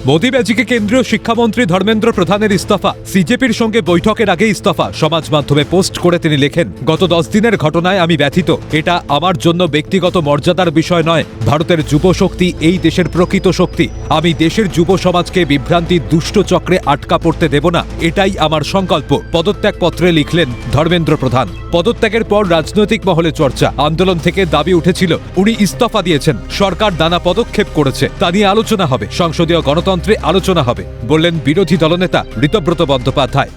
মোদী ম্যাজিকে কেন্দ্রীয় শিক্ষামন্ত্রী ধর্মেন্দ্র প্রধানের ইস্তফা, সিজেপির সঙ্গে বৈঠকের আগে ইস্তফা। সমাজ মাধ্যমে পোস্ট করে তিনি লেখেন, গত 10 দিনের ঘটনায় আমি ব্যথিত। এটা আমার জন্য ব্যক্তিগত মর্যাদার বিষয় নয়। ভারতের যুব শক্তি এই দেশের প্রকৃত শক্তি। আমি দেশের যুব সমাজকে বিভ্রান্তির দুষ্ট চক্রে আটকা পড়তে দেব না, এটাই আমার সংকল্প। পদত্যাগপত্রে লিখলেন ধর্মেন্দ্র প্রধান। পদত্যাগের পর রাজনৈতিক মহলে চর্চা, আন্দোলন থেকে দাবি উঠেছিল উনি ইস্তফা দিয়েছেন, সরকার নানা পদক্ষেপ করেছে, তা নিয়ে আলোচনা হবে, সংসদীয় গণতন্ত্রে আলোচনা হবে, বললেন বিরোধী দলনেতা ঋতব্রত বন্দ্যোপাধ্যায়।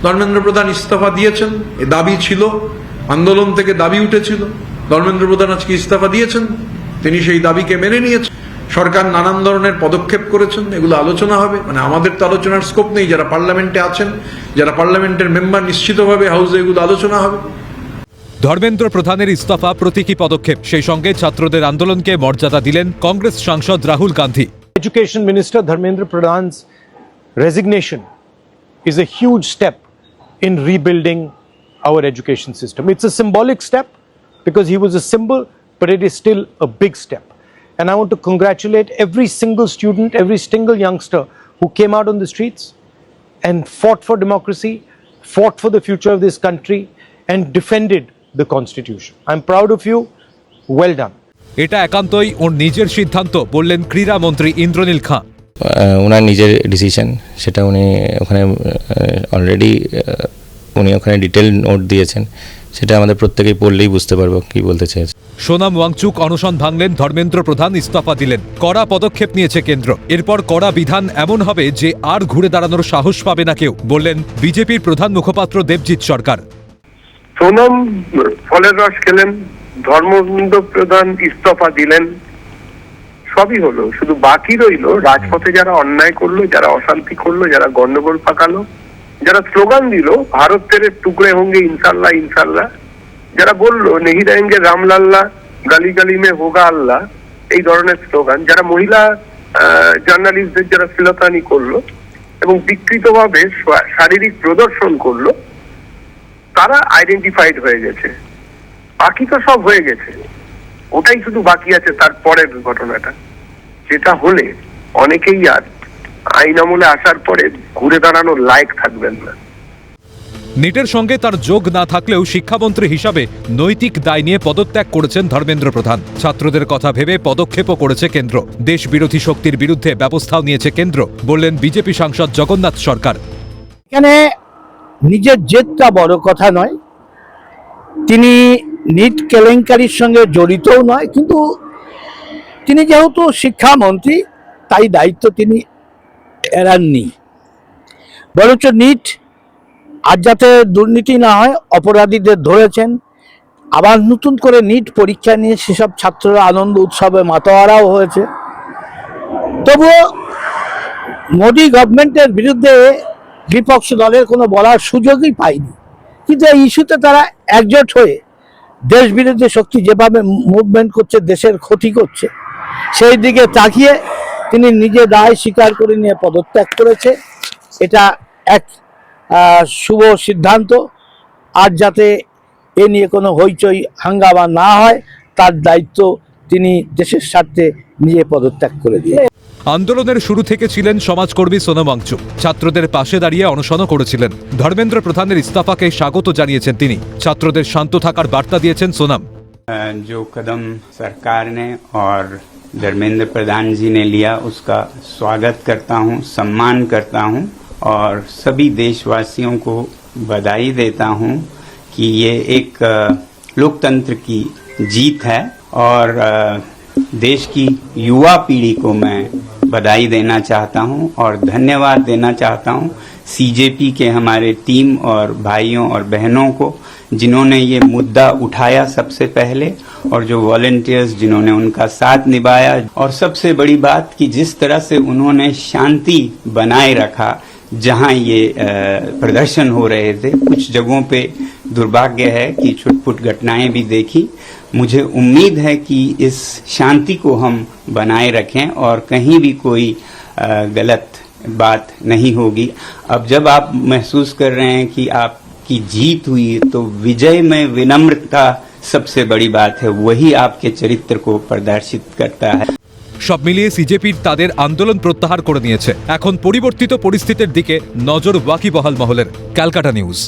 ধর্মেন্দ্র প্রধান ইস্তফা দিয়েছেন, এ দাবি ছিল, আন্দোলন থেকে দাবি উঠেছিল। ধর্মেন্দ্র প্রধান আজকে ইস্তফা দিয়েছেন, তিনি সেই দাবিকে মেনে নিয়েছেন। সরকার নানান ধরনের পদক্ষেপ করেছেন, এগুলো আলোচনা হবে। মানে আমাদের তো আলোচনার স্কোপ নেই, যারা পার্লামেন্টে আছেন, যারা পার্লামেন্টের মেম্বার, নিশ্চিতভাবে হাউসে এগুলো আলোচনা হবে। ধর্মেন্দ্র প্রধানের ইস্তফা প্রতীকী পদক্ষেপ, সেই সঙ্গে ছাত্রদের আন্দোলনকে মর্যাদা দিলেন কংগ্রেস সাংসদ Rahul Gandhi. Education Minister Dharmendra Pradhan's resignation is a huge step in rebuilding our education system. It's a symbolic step because he was a symbol, but it is still a big step. And I want to congratulate every single student, every single youngster who came out on the streets and fought for democracy, fought for the future of this country, and defended the Constitution. I'm proud of you. Well done. এটা একান্তই ওর নিজের সিদ্ধান্ত, বললেন ক্রীড়া মন্ত্রী ইন্দ্রনীল খাঁ। ওনার নিজের decision, সেটা উনি ওখানে অলরেডি উনি ওখানে ডিটেল নোট দিয়েছেন, সেটা আমাদের প্রত্যেকেই পড়লেই বুঝতে পারবো কি বলতে চেয়েছে। সোনাম ওয়াংচুক অনশন ভাঙলেন, ধর্মেন্দ্র প্রধান ইস্তফা দিলেন। কড়া পদক্ষেপ নিয়েছে কেন্দ্র, এরপর কড়া বিধান এমন হবে যে আর ঘুরে দাঁড়ানোর সাহস পাবে না কেউ, বললেন বিজেপির প্রধান মুখপাত্র দেবজিৎ সরকার। সোনাম ফলের রস খেলেন, ধর্মেন্দ্র প্রধান ইস্তফা দিলেন, সবই হলো। শুধু বাকি রইল রাজপথে যারা অন্যায় করলো, যারা অশান্তি করলো, যারা গন্ডগোল পাকালো, যারা স্লোগান দিল ভারত তেরে টুকরে হোঙ্গে ইনশাল্লাহ ইনশাল্লাহ, যারা বললো নেহি रहेंगे রামলাল্লা, গালি গালি মে হোগা আল্লাহ, এই ধরনের স্লোগান, যারা মহিলা জার্নালিস্টদের যারা শ্লীলতাহানি করলো এবং বিকৃতভাবে শারীরিক প্রদর্শন করলো, তারা আইডেন্টিফাইড হয়ে গেছে। বাকি তো সব হয়ে গেছে, ওটাই শুধু বাকি আছে তার পরের ঘটনাটা, যেটা হলে অনেকেই আর আইন আমলে আসার পরে ঘুরে দাঁড়ানোর লায়ক থাকবেন না। নিটের সঙ্গে তার যোগ না থাকলেও শিক্ষামন্ত্রী হিসাবে নৈতিক দায় নিয়ে পদত্যাগ করেছেন ধর্মেন্দ্র প্রধান। ছাত্রদের কথা ভেবে পদক্ষেপও করেছে কেন্দ্র, দেশ বিরোধী শক্তির বিরুদ্ধে ব্যবস্থাও নিয়েছে কেন্দ্র, বললেন বিজেপি সাংসদ জগন্নাথ সরকার। এখানে নিজের জেদটা বড় কথা নয়, তিনি নিট কেলেঙ্কারির সঙ্গে জড়িতও নয়, কিন্তু তিনি যেহেতু শিক্ষামন্ত্রী তাই দায়িত্ব তিনি এড়াননি। বরঞ্চ নিট আর যাতে দুর্নীতি না হয়, অপরাধীদের ধরেছেন, আবার নতুন করে নিট পরীক্ষা নিয়ে সেসব ছাত্ররা আনন্দ উৎসবে মাতোয়ারাও হয়েছে। তবুও মোদী গভর্নমেন্টের বিরুদ্ধে বিপক্ষ দলের কোনো বলার সুযোগই পায়নি। কিন্তু এই ইস্যুতে তারা একজোট হয়ে দেশ বিরোধী শক্তি যেভাবে মুভমেন্ট করছে, দেশের ক্ষতি করছে, সেই দিকে তাকিয়ে তিনি নিজে দায় স্বীকার করে নিয়ে পদত্যাগ করেছে। এটা এক শুভ সিদ্ধান্ত। আর যাতে এ নিয়ে কোনো হইচই হাঙ্গামা না হয়, তার দায়িত্ব তিনি দেশের স্বার্থে নিজে পদত্যাগ করে দিয়ে। আন্দোলনের শুরু থেকে ছিলেন সমাজকর্মী সোনাম ওয়াংচুক, ছাত্রদের পাশে দাঁড়িয়ে অনশনও করেছিলেন। ধর্মেন্দ্র প্রধানের ইস্তফাকে স্বাগত জানিয়েছেন তিনি, ছাত্রদের শান্ত থাকার বার্তা দিয়েছেন সোনাম। जो कदम सरकार ने और धर्मेंद्र प्रधान जी ने लिया उसका स्वागत करता हूं, सम्मान करता हूं और सभी देशवासियों को बधाई देता हूं कि ये एक लोकतंत्र की जीत है और देश की युवा पीढ़ी को मैं बधाई देना चाहता हूं और धन्यवाद देना चाहता हूं सीजेपी के हमारे टीम और भाइयों और बहनों को, जिन्होंने ये मुद्दा उठाया सबसे पहले, और जो वॉलंटियर्स जिन्होंने उनका साथ निभाया, और सबसे बड़ी बात कि जिस तरह से उन्होंने शांति बनाए रखा जहां ये प्रदर्शन हो रहे थे। कुछ जगहों पे दुर्भाग्य है कि छुटपुट घटनाएं भी देखी। मुझे उम्मीद है कि इस शांति को हम बनाए रखें और कहीं भी कोई गलत बात नहीं होगी। अब जब आप महसूस कर रहे हैं कि आपकी जीत हुई, तो विजय में विनम्रता सबसे बड़ी बात है, वही आपके चरित्र को प्रदर्शित करता है। সব মিলিয়ে সিজেপির তাদের আন্দোলন প্রত্যাহার করে নিয়েছে। এখন পরিবর্তিত পরিস্থিতির দিকে নজর ওয়াকিবহাল মহলের। ক্যালকাটা নিউজ।